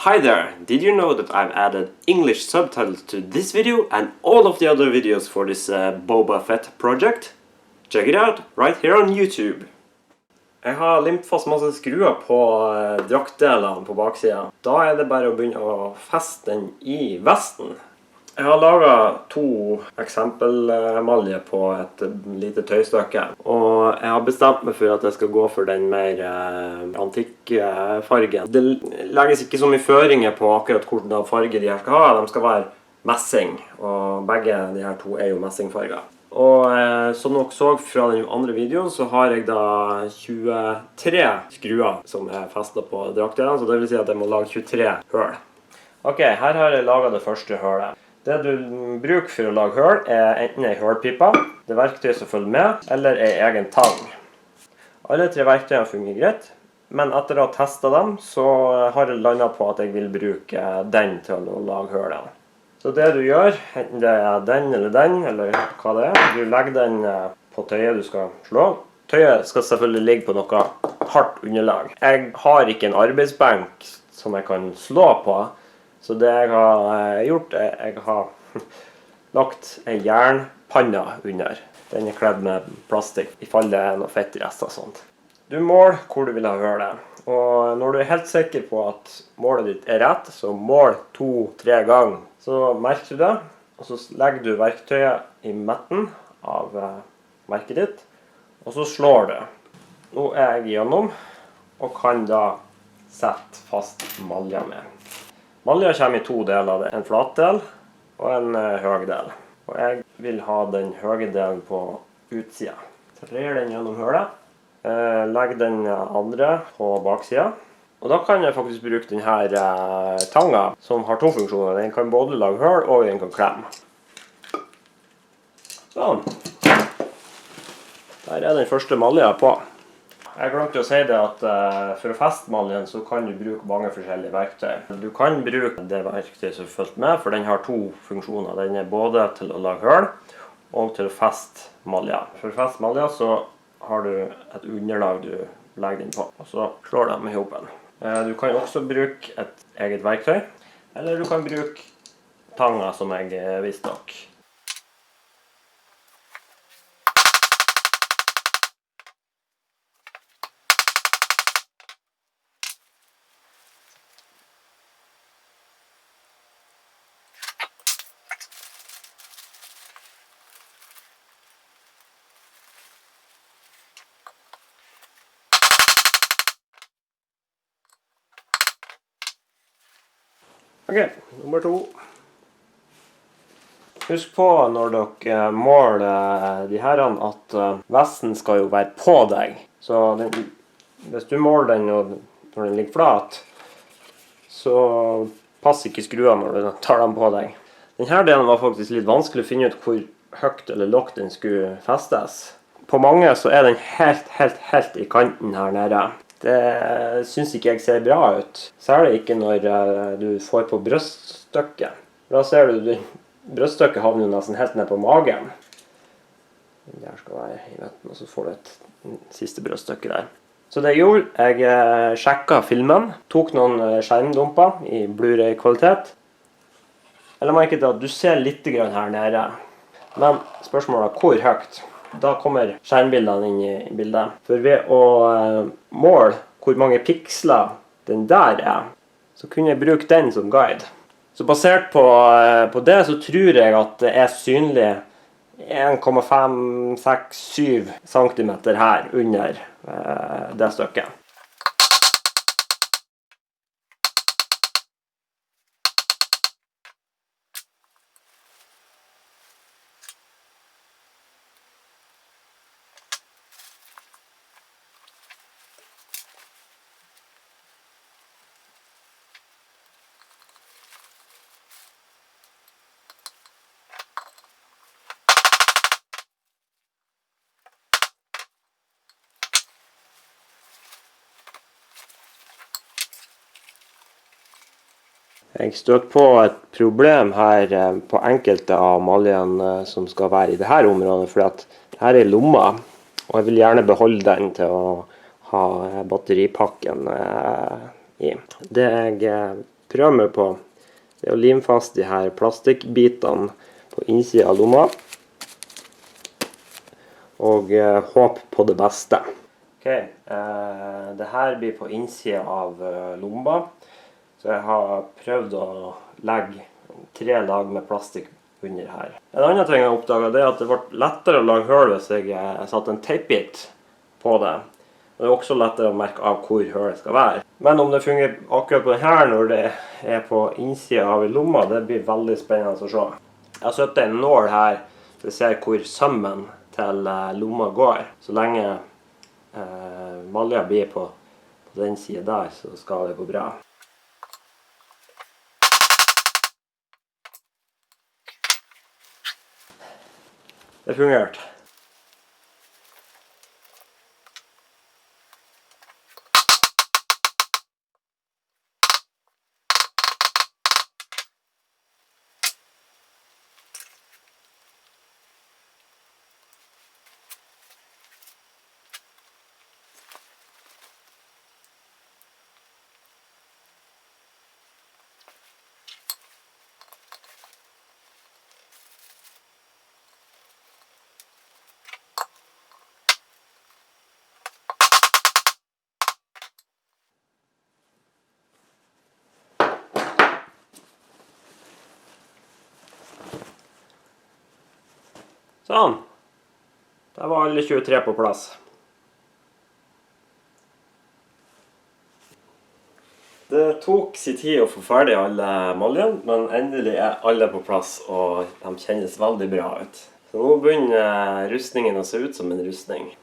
Hi there! Did you know that I've added English subtitles to this video and all of the other videos for this Boba Fett project? Check it out right here on YouTube! Jeg har limt fast masse skruer på draktdelene på baksiden. Da er det bare å begynne å feste den i vesten. Jeg har laget 2 eksempelmaljer på et lite tøystykke. Og jeg har bestemt meg for at jeg skal gå for den mer antikkfargen. Det legges ikke så mye føringer på akkurat hvordan farge de her skal ha. De skal være messing, og begge de her 2 er jo messingfarger. Og som dere så fra den andre videoen, så har jeg da 23 skruer som er festet på draktdelene, så det vil si at jeg må lage 23 høl. Ok, her har jeg laget det første hølet. Det du bruker for å lage høl er enten en hølpipa, det verktøy som følger med, eller en egen tang. Alle 3 verktøyene fungerer greit, men etter å ha testet dem, så har jeg landet på at jeg vil bruke den til å lage hølet. Så det du gjør, enten det er den, eller hva det er, du legger den på tøyet du skal slå. Tøyet skal selvfølgelig ligge på noe hardt underlag. Jeg har ikke en arbeidsbenk som jeg kan slå på, så det jeg har gjort er jeg har lagt en jernpanne under. Den er kledd med plastikk, i fall det er noe fettrester og sånt. Du måler hvor du vil ha hølet. Og når du er helt sikker på at målet ditt er rett, så mål 2-3 ganger. Så merker du det, og så legger du verktøyet i midten av merket ditt, og så slår du. Nå er jeg gjennom, og kan da sette fast malja med. Malja kommer i 2 deler, en flat del og en høy del. Og jeg vil ha den høye delen på utsida. Trer den gjennom hølet, legger den andre på baksida. Og da kan jeg faktisk bruke denne tanga, som har 2 funksjoner. Den kan både lage høl, og den kan klemme. Sånn. Der er den første malja på. Jeg glemte å si det at for å feste maljen så kan du bruke mange forskjellige verktøy. Du kan bruke det verktøyet som følger med, for den har 2 funksjoner. Den er både til å lage høl, og til å feste malja. For å feste malja så har du et underlag du legger den på, og så slår du dem i hopen. Du kan også bruke et eget verktøy, eller du kan bruke tanga som jeg viste dere. Ok, nummer 2. Husk på når dere måler de her at vesten skal jo være på deg. Så hvis du måler den når den ligger flat, så passer ikke skruene når du tar dem på deg. Denne delen var faktisk litt vanskelig å finne ut hvor høyt eller lavt den skulle festes. På mange så er den helt i kanten her nede. Det synes ikke jeg ser bra ut. Særlig ikke når du får på brøststykket. Da ser du brøststykket havner jo nesten helt ned på magen. Der skal være i midten, og så får du et siste brøststykke der. Så det jeg gjorde, jeg sjekket filmen, tok noen skjermdumper i Blu-ray-kvalitet. Eller merket til at du ser litt grann her nede. Men spørsmålet er hvor høyt. Da kommer skjermbildene inn i bildet. For ved å måle hvor mange piksler den der er, så kunne jeg bruke den som guide. Så basert på det så tror jeg at det er synlig 1,5, 6, 7 cm her under det stykket. Jeg støter på et problem her på enkelte av maljene som skal være i dette området, for at her er lomma, og jeg vil gjerne beholde den til å ha batteripakken i. Det jeg prøve meg på, det er å lime fast de her plastikkbitene på innsiden av lomma. Og håp på det beste. Ok, det her blir på innsiden av lomma. Så jeg har prøvd å legge 3 lag med plastikk under her. En annen ting jeg oppdaget er at det ble lettere å lage høl hvis jeg satte en teipbit på det. Det er også lettere å merke av hvor hølet skal være. Men om det fungerer akkurat på denne når det er på innsiden av lomma, det blir veldig spennende å se. Jeg har satt en nål her, så jeg ser hvor sømmen til lomma går. Så lenge malja blir på den siden der, så skal det gå bra. Det fungerte. Sånn. Der var alle 23 på plass. Det tok sin tid å få ferdig alle maljene, men endelig er alle på plass, og de kjennes veldig bra ut. Så nå begynner rustningen å se ut som en rustning.